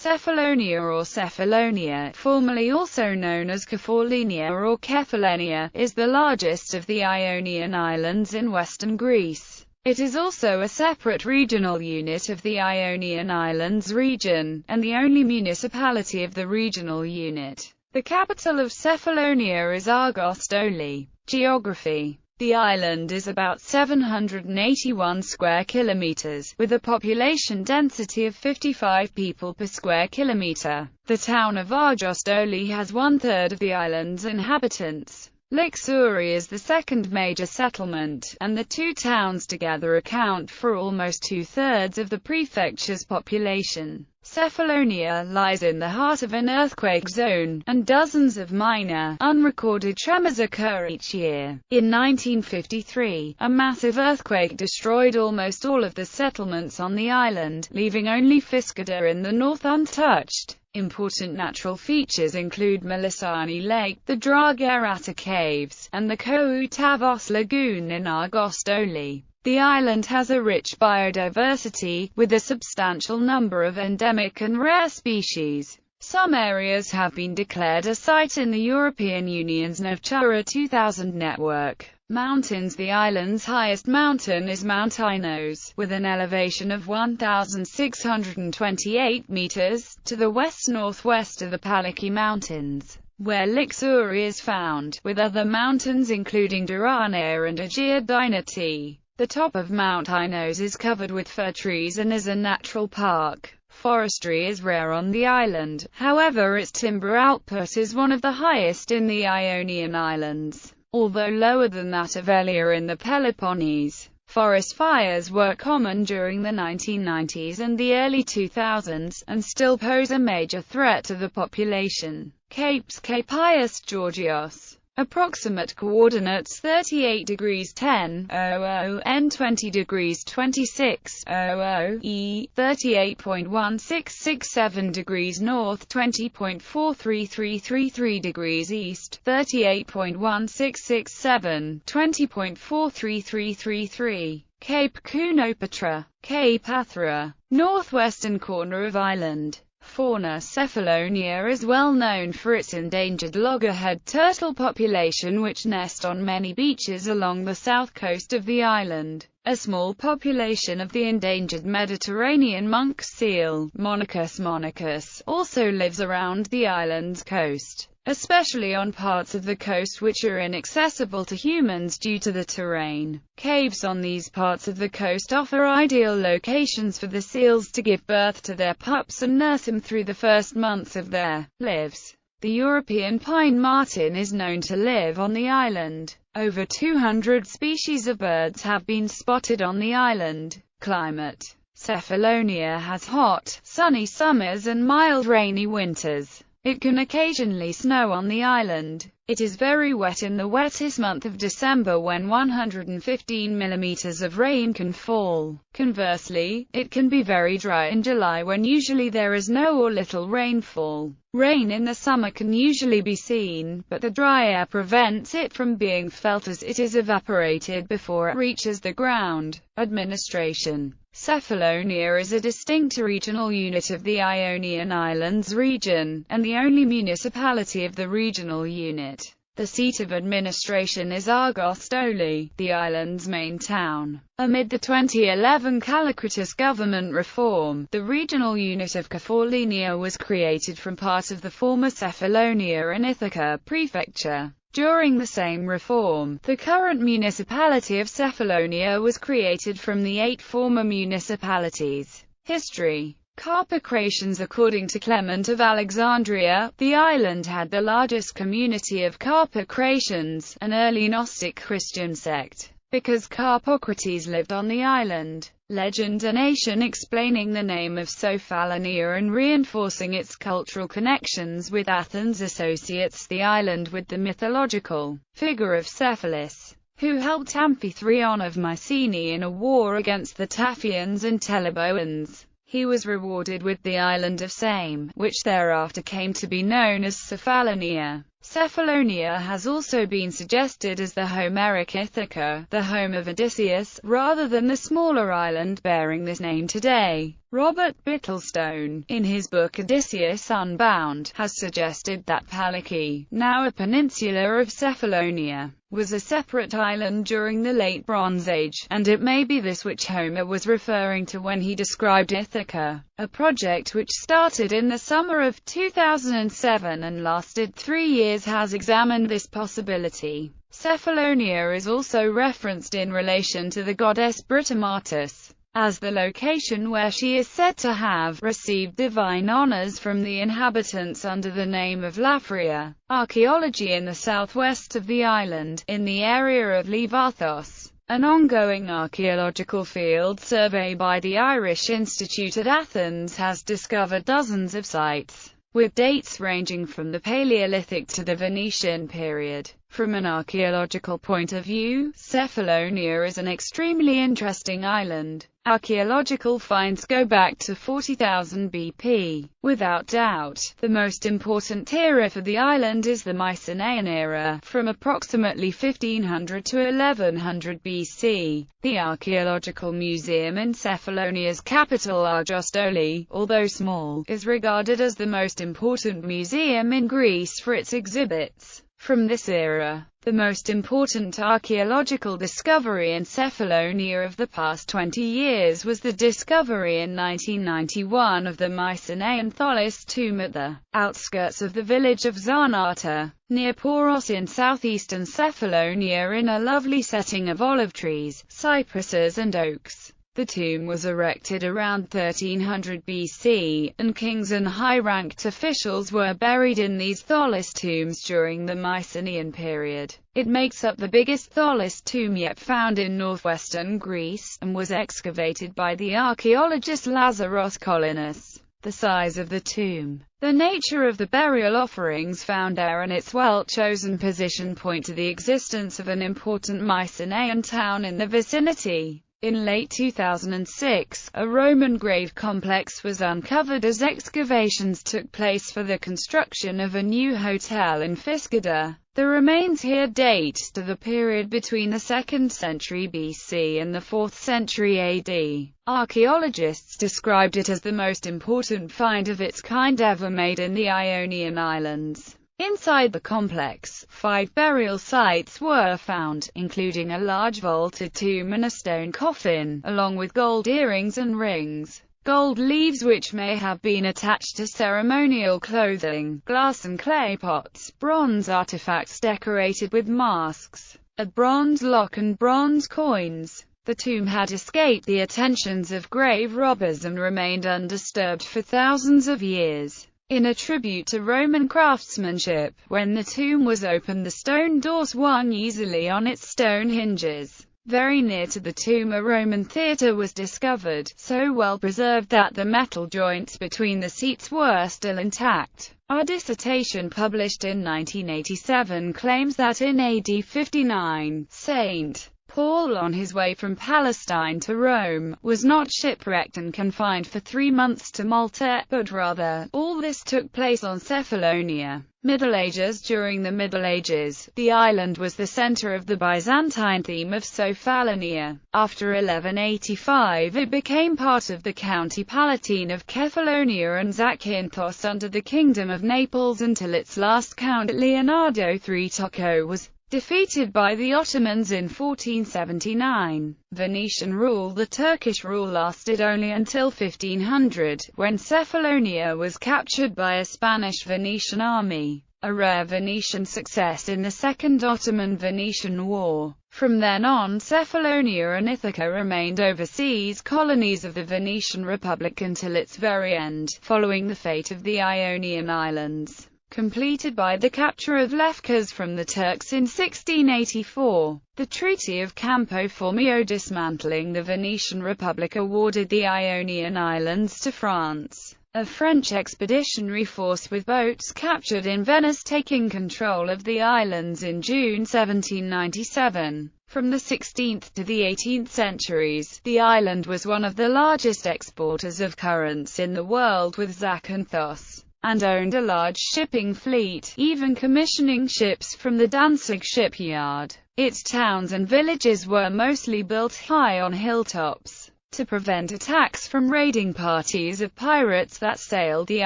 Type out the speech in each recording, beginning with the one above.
Cephalonia or Cephalonia, formerly also known as Cephalonia or Cephalonia, is the largest of the Ionian Islands in western Greece. It is also a separate regional unit of the Ionian Islands region, and the only municipality of the regional unit. The capital of Cephalonia is Argostoli. Geography. The island is about 781 square kilometers, with a population density of 55 people per square kilometer. The town of Argostoli has one-third of the island's inhabitants. Lixouri is the second major settlement, and the two towns together account for almost two-thirds of the prefecture's population. Cephalonia lies in the heart of an earthquake zone, and dozens of minor, unrecorded tremors occur each year. In 1953, a massive earthquake destroyed almost all of the settlements on the island, leaving only Fiskida in the north untouched. Important natural features include Melisani Lake, the Dragherata Caves, and the Koutavos Lagoon in Argostoli. The island has a rich biodiversity, with a substantial number of endemic and rare species. Some areas have been declared a site in the European Union's Natura 2000 network. Mountains. The island's highest mountain is Mount Inos, with an elevation of 1,628 meters, to the west-northwest of the Paliki Mountains, where Lixouri is found, with other mountains including Durana and Agia Dinati. The top of Mount Inos is covered with fir trees and is a natural park. Forestry is rare on the island, however its timber output is one of the highest in the Ionian Islands, although lower than that of Elia in the Peloponnese. Forest fires were common during the 1990s and the early 2000s, and still pose a major threat to the population. Capes. Cape Pius Georgios. Approximate coordinates 38 degrees 10'00 N 20 degrees 26'00 E 38.1667 degrees north 20.43333 degrees east 38.1667 20.43333 Cape Cunopatra. Cape Athra. Northwestern corner of island. Fauna. Cephalonia is well known for its endangered loggerhead turtle population which nest on many beaches along the south coast of the island. A small population of the endangered Mediterranean monk seal, Monachus monaccus, also lives around the island's coast, especially on parts of the coast which are inaccessible to humans due to the terrain. Caves on these parts of the coast offer ideal locations for the seals to give birth to their pups and nurse them through the first months of their lives. The European pine marten is known to live on the island. Over 200 species of birds have been spotted on the island. Climate. Cephalonia has hot, sunny summers and mild rainy winters. It can occasionally snow on the island. It is very wet in the wettest month of December when 115 millimeters of rain can fall. Conversely, it can be very dry in July when usually there is no or little rainfall. Rain in the summer can usually be seen, but the dry air prevents it from being felt as it is evaporated before it reaches the ground. Administration. Cephalonia is a distinct regional unit of the Ionian Islands region, and the only municipality of the regional unit. The seat of administration is Argostoli, the island's main town. Amid the 2011 Kallikratis government reform, the regional unit of Cephalonia was created from part of the former Cephalonia and Ithaca prefecture. During the same reform, the current municipality of Cephalonia was created from the 8 former municipalities. History. Carpocratians. According to Clement of Alexandria, the island had the largest community of Carpocratians, an early Gnostic Christian sect, because Carpocrates lived on the island. Legend. A nation explaining the name of Cephalonia and reinforcing its cultural connections with Athens associates the island with the mythological figure of Cephalus, who helped Amphitryon of Mycenae in a war against the Taphians and Teleboans. He was rewarded with the island of Same, which thereafter came to be known as Cephalonia. Cephalonia has also been suggested as the Homeric Ithaca, the home of Odysseus, rather than the smaller island bearing this name today. Robert Bittlestone, in his book Odysseus Unbound, has suggested that Paliki, now a peninsula of Cephalonia, was a separate island during the Late Bronze Age, and it may be this which Homer was referring to when he described Ithaca. A project which started in the summer of 2007 and lasted 3 years has examined this possibility. Cephalonia is also referenced in relation to the goddess Britomartis, as the location where she is said to have received divine honors from the inhabitants under the name of Lafria. Archaeology in the southwest of the island, in the area of Levarthos. An ongoing archaeological field survey by the Irish Institute at Athens has discovered dozens of sites, with dates ranging from the Paleolithic to the Venetian period. From an archaeological point of view, Cephalonia is an extremely interesting island. Archaeological finds go back to 40,000 BP. Without doubt, the most important era for the island is the Mycenaean era, from approximately 1500 to 1100 BC. The Archaeological Museum in Cephalonia's capital Argostoli, although small, is regarded as the most important museum in Greece for its exhibits from this era. The most important archaeological discovery in Cephalonia of the past 20 years was the discovery in 1991 of the Mycenaean Tholis tomb at the outskirts of the village of Zarnata, near Poros in southeastern Cephalonia, in a lovely setting of olive trees, cypresses and oaks. The tomb was erected around 1300 BC, and kings and high-ranked officials were buried in these Tholis tombs during the Mycenaean period. It makes up the biggest Tholis tomb yet found in northwestern Greece, and was excavated by the archaeologist Lazaros Kolinas. The size of the tomb, the nature of the burial offerings found there, and its well-chosen position point to the existence of an important Mycenaean town in the vicinity. In late 2006, a Roman grave complex was uncovered as excavations took place for the construction of a new hotel in Fiskida. The remains here date to the period between the 2nd century BC and the 4th century AD. Archaeologists described it as the most important find of its kind ever made in the Ionian Islands. Inside the complex, 5 burial sites were found, including a large vaulted tomb and a stone coffin, along with gold earrings and rings, gold leaves which may have been attached to ceremonial clothing, glass and clay pots, bronze artifacts decorated with masks, a bronze lock and bronze coins. The tomb had escaped the attentions of grave robbers and remained undisturbed for thousands of years. In a tribute to Roman craftsmanship, when the tomb was opened, the stone door swung easily on its stone hinges. Very near to the tomb a Roman theatre was discovered, so well preserved that the metal joints between the seats were still intact. Our dissertation, published in 1987, claims that in AD 59, St. Paul, on his way from Palestine to Rome, was not shipwrecked and confined for 3 months to Malta, but rather, all this took place on Cephalonia. Middle Ages. During the Middle Ages, the island was the center of the Byzantine theme of Cephalonia. After 1185 it became part of the County Palatine of Cephalonia and Zakynthos under the Kingdom of Naples until its last count, Leonardo III Tocco, was defeated by the Ottomans in 1479. Venetian rule. The Turkish rule lasted only until 1500, when Cephalonia was captured by a Spanish-Venetian army, a rare Venetian success in the Second Ottoman-Venetian War. From then on, Cephalonia and Ithaca remained overseas colonies of the Venetian Republic until its very end, following the fate of the Ionian Islands, completed by the capture of Lefkas from the Turks in 1684. The Treaty of Campo Formio, dismantling the Venetian Republic, awarded the Ionian Islands to France. A French expeditionary force with boats captured in Venice, taking control of the islands in June 1797. From the 16th to the 18th centuries, the island was one of the largest exporters of currants in the world, with Zakynthos, and owned a large shipping fleet, even commissioning ships from the Danzig shipyard. Its towns and villages were mostly built high on hilltops. To prevent attacks from raiding parties of pirates that sailed the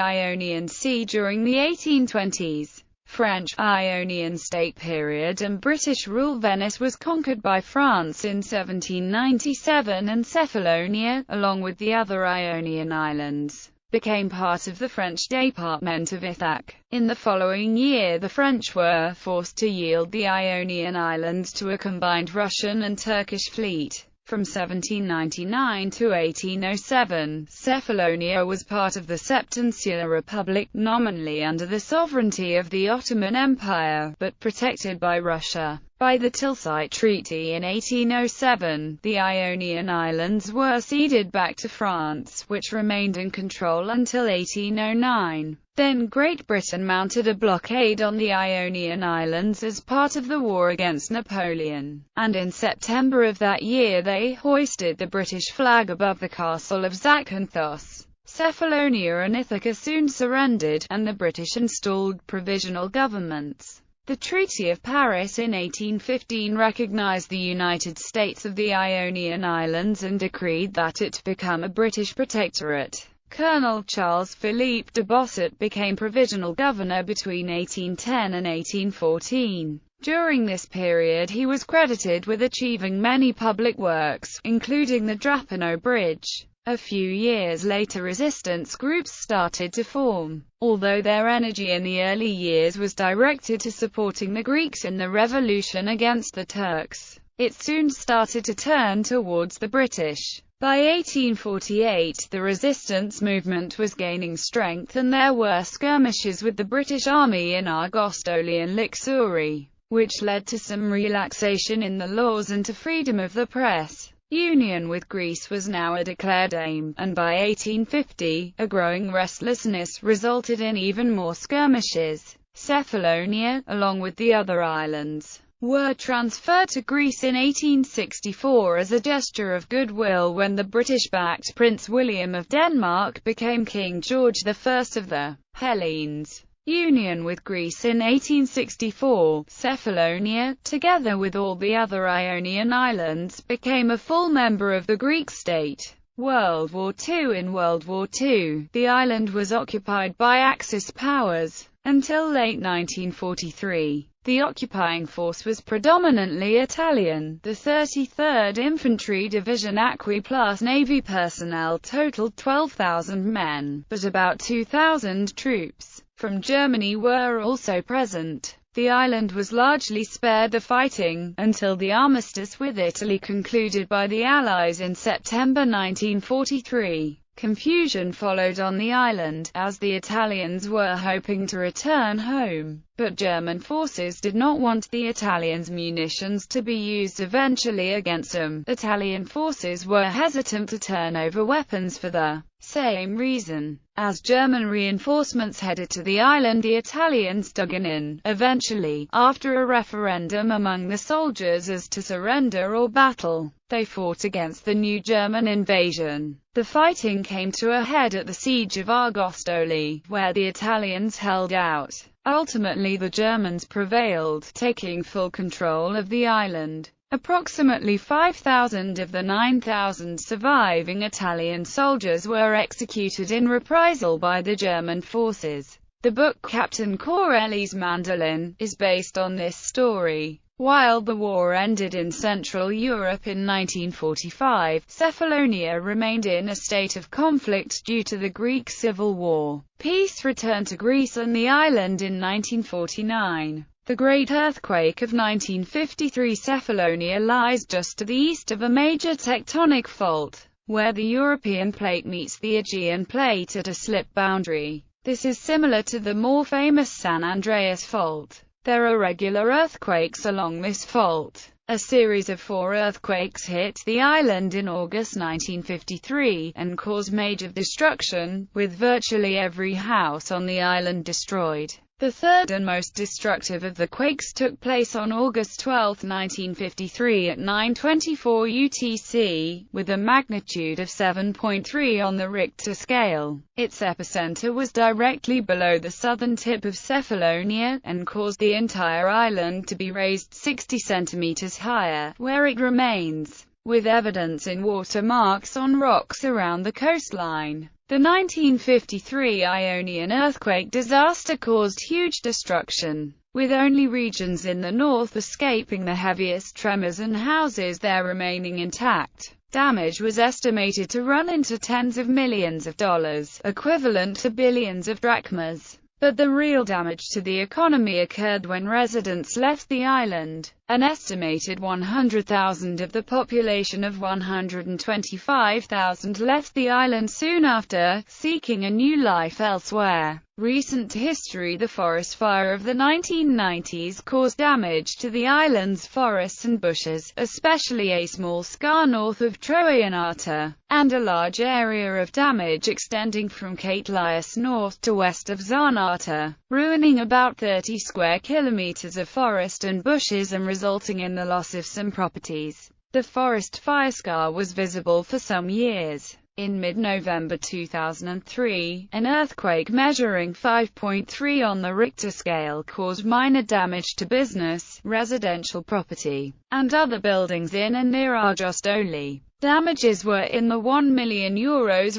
Ionian Sea during the 1820s, French Ionian State period and British rule, Venice was conquered by France in 1797, and Cephalonia, along with the other Ionian islands, became part of the French Department of Ithac. In the following year the French were forced to yield the Ionian Islands to a combined Russian and Turkish fleet. From 1799 to 1807, Cephalonia was part of the Septinsular Republic, nominally under the sovereignty of the Ottoman Empire, but protected by Russia. By the Tilsit Treaty in 1807, the Ionian Islands were ceded back to France, which remained in control until 1809. Then Great Britain mounted a blockade on the Ionian Islands as part of the war against Napoleon, and in September of that year they hoisted the British flag above the castle of Zakynthos. Cephalonia and Ithaca soon surrendered, and the British installed provisional governments. The Treaty of Paris in 1815 recognized the United States of the Ionian Islands and decreed that it become a British protectorate. Colonel Charles Philippe de Bosset became provisional governor between 1810 and 1814. During this period he was credited with achieving many public works, including the Drapano Bridge. A few years later resistance groups started to form. Although their energy in the early years was directed to supporting the Greeks in the revolution against the Turks, it soon started to turn towards the British. By 1848 the resistance movement was gaining strength, and there were skirmishes with the British Army in Argostoli and Lixouri, which led to some relaxation in the laws and to freedom of the press. Union with Greece was now a declared aim, and by 1850, a growing restlessness resulted in even more skirmishes. Cephalonia, along with the other islands, were transferred to Greece in 1864 as a gesture of goodwill when the British-backed Prince William of Denmark became King George I of the Hellenes. Union with Greece in 1864, Cephalonia, together with all the other Ionian islands, became a full member of the Greek state. World War II. In World War II, the island was occupied by Axis powers. Until late 1943, the occupying force was predominantly Italian. The 33rd Infantry Division Acqui plus Navy personnel totaled 12,000 men, but about 2,000 troops from Germany were also present. The island was largely spared the fighting, until the armistice with Italy concluded by the Allies in September 1943. Confusion followed on the island, as the Italians were hoping to return home, but German forces did not want the Italians' munitions to be used eventually against them. Italian forces were hesitant to turn over weapons for the same reason. As German reinforcements headed to the island, the Italians dug in. Eventually, after a referendum among the soldiers as to surrender or battle, they fought against the new German invasion. The fighting came to a head at the siege of Argostoli, where the Italians held out. Ultimately the Germans prevailed, taking full control of the island. Approximately 5,000 of the 9,000 surviving Italian soldiers were executed in reprisal by the German forces. The book Captain Corelli's Mandolin is based on this story. While the war ended in Central Europe in 1945, Cephalonia remained in a state of conflict due to the Greek Civil War. Peace returned to Greece and the island in 1949. The Great Earthquake of 1953. Cephalonia lies just to the east of a major tectonic fault, where the European plate meets the Aegean plate at a slip boundary. This is similar to the more famous San Andreas Fault. There are regular earthquakes along this fault. A series of 4 earthquakes hit the island in August 1953, and caused major destruction, with virtually every house on the island destroyed. The third and most destructive of the quakes took place on August 12, 1953 at 9:24 UTC, with a magnitude of 7.3 on the Richter scale. Its epicenter was directly below the southern tip of Cephalonia, and caused the entire island to be raised 60 centimeters higher, where it remains. with evidence in watermarks on rocks around the coastline. The 1953 Ionian earthquake disaster caused huge destruction, with only regions in the north escaping the heaviest tremors and houses there remaining intact. Damage was estimated to run into tens of millions of dollars, equivalent to billions of drachmas. But the real damage to the economy occurred when residents left the island. An estimated 100,000 of the population of 125,000 left the island soon after, seeking a new life elsewhere. Recent history: the forest fire of the 1990s caused damage to the island's forests and bushes, especially a small scar north of Troyanata, and a large area of damage extending from Cape Laius north to west of Zanata, ruining about 30 square kilometers of forest and bushes and resulting in the loss of some properties. The forest fire scar was visible for some years. In mid-November 2003, an earthquake measuring 5.3 on the Richter scale caused minor damage to business, residential property, and other buildings in and near Argostoli. Damages were in the €1 million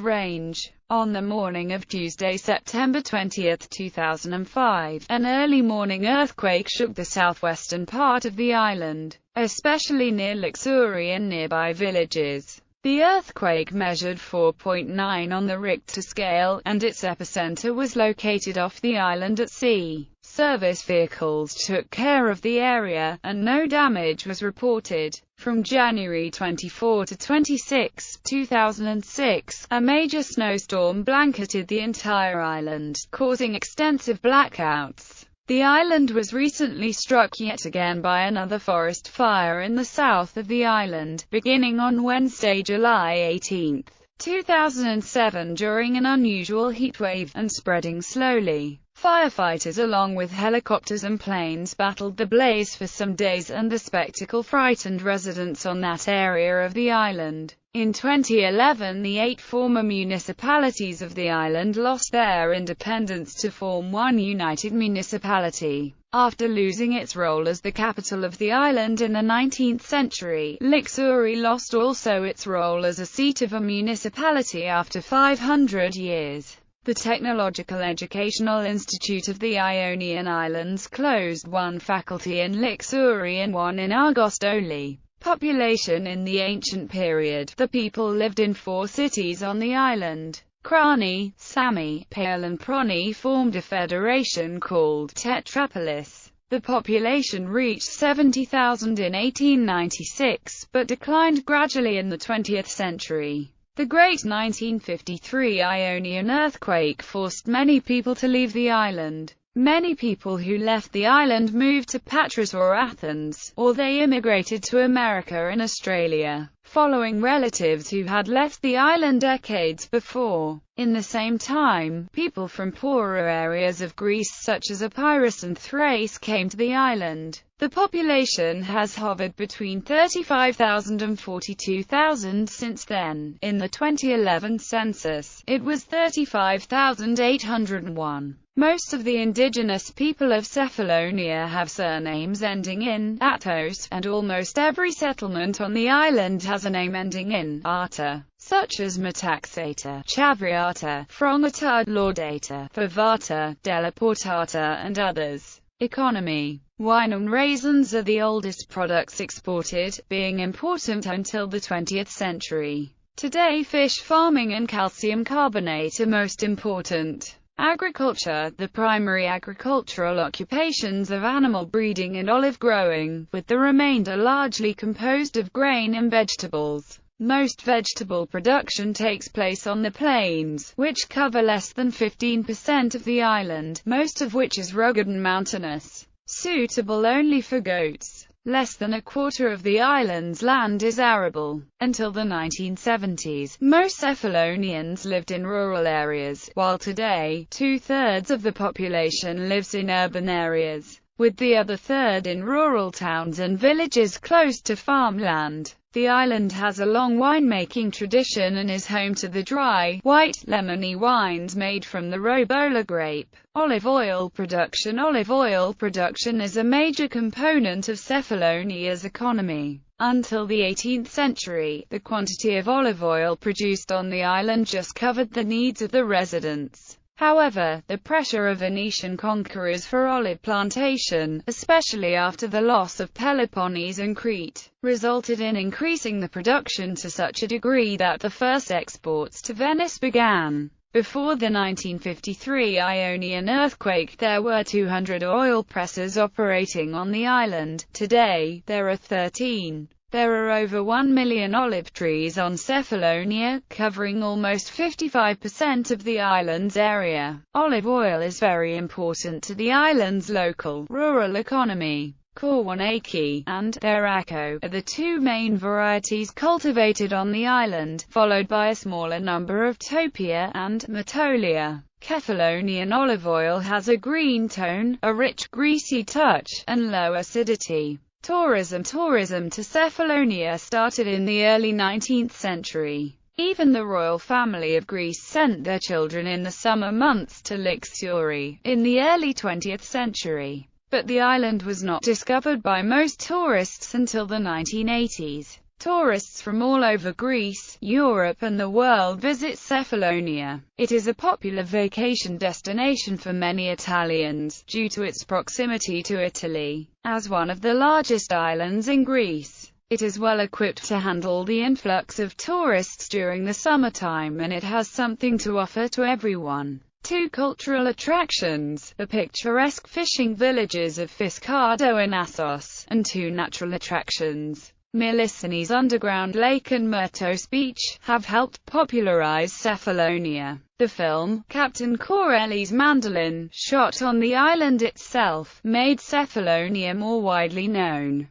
range. On the morning of Tuesday, September 20, 2005, an early morning earthquake shook the southwestern part of the island, especially near Lixouri and nearby villages. The earthquake measured 4.9 on the Richter scale, and its epicenter was located off the island at sea. Service vehicles took care of the area, and no damage was reported. From January 24 to 26, 2006, a major snowstorm blanketed the entire island, causing extensive blackouts. The island was recently struck yet again by another forest fire in the south of the island, beginning on Wednesday, July 18, 2007 during an unusual heatwave, and spreading slowly. Firefighters along with helicopters and planes battled the blaze for some days, and the spectacle frightened residents on that area of the island. In 2011, the 8 former municipalities of the island lost their independence to form one united municipality. After losing its role as the capital of the island in the 19th century, Lixouri lost also its role as a seat of a municipality after 500 years. The Technological Educational Institute of the Ionian Islands closed one faculty in Lixouri and one in Argostoli. Population: in the ancient period, the people lived in 4 cities on the island. Krani, Sami, Pale and Proni formed a federation called Tetrapolis. The population reached 70,000 in 1896, but declined gradually in the 20th century. The Great 1953 Ionian earthquake forced many people to leave the island. Many people who left the island moved to Patras or Athens, or they immigrated to America and Australia, following relatives who had left the island decades before. In the same time, people from poorer areas of Greece such as Epirus and Thrace came to the island. The population has hovered between 35,000 and 42,000 since then. In the 2011 census, it was 35,801. Most of the indigenous people of Cephalonia have surnames ending in -atos, and almost every settlement on the island has a name ending in -ata, such as Metaxata, Chavriata, Frongata, Laudata, Favata, Delaportata, and others. Economy: wine and raisins are the oldest products exported, being important until the 20th century. Today fish farming and calcium carbonate are most important. Agriculture: the primary agricultural occupations of animal breeding and olive growing, with the remainder largely composed of grain and vegetables. Most vegetable production takes place on the plains, which cover less than 15% of the island, most of which is rugged and mountainous, suitable only for goats. Less than a quarter of the island's land is arable. Until the 1970s, most Cephalonians lived in rural areas, while today, 2/3 of the population lives in urban areas, with the other third in rural towns and villages close to farmland. The island has a long winemaking tradition and is home to the dry, white, lemony wines made from the Robola grape. Olive oil production: olive oil production is a major component of Cephalonia's economy. Until the 18th century, the quantity of olive oil produced on the island just covered the needs of the residents. However, the pressure of Venetian conquerors for olive plantation, especially after the loss of Peloponnese and Crete, resulted in increasing the production to such a degree that the first exports to Venice began. Before the 1953 Ionian earthquake, there were 200 oil presses operating on the island. Today, there are 13. There are over 1 million olive trees on Cephalonia, covering almost 55% of the island's area. Olive oil is very important to the island's local, rural economy. Korwanaki and Baracco are the two main varieties cultivated on the island, followed by a smaller number of Topia and Matolia. Cephalonian olive oil has a green tone, a rich, greasy touch, and low acidity. Tourism to Cephalonia started in the early 19th century. Even the royal family of Greece sent their children in the summer months to Lixouri, in the early 20th century. But the island was not discovered by most tourists until the 1980s. Tourists from all over Greece, Europe and the world visit Cephalonia. It is a popular vacation destination for many Italians, due to its proximity to Italy. As one of the largest islands in Greece, it is well equipped to handle the influx of tourists during the summertime, and it has something to offer to everyone. Two cultural attractions, the picturesque fishing villages of Fiscardo and Assos, and two natural attractions, Milicine's underground lake and Myrtos Beach, have helped popularize Cephalonia. The film, Captain Corelli's Mandolin, shot on the island itself, made Cephalonia more widely known.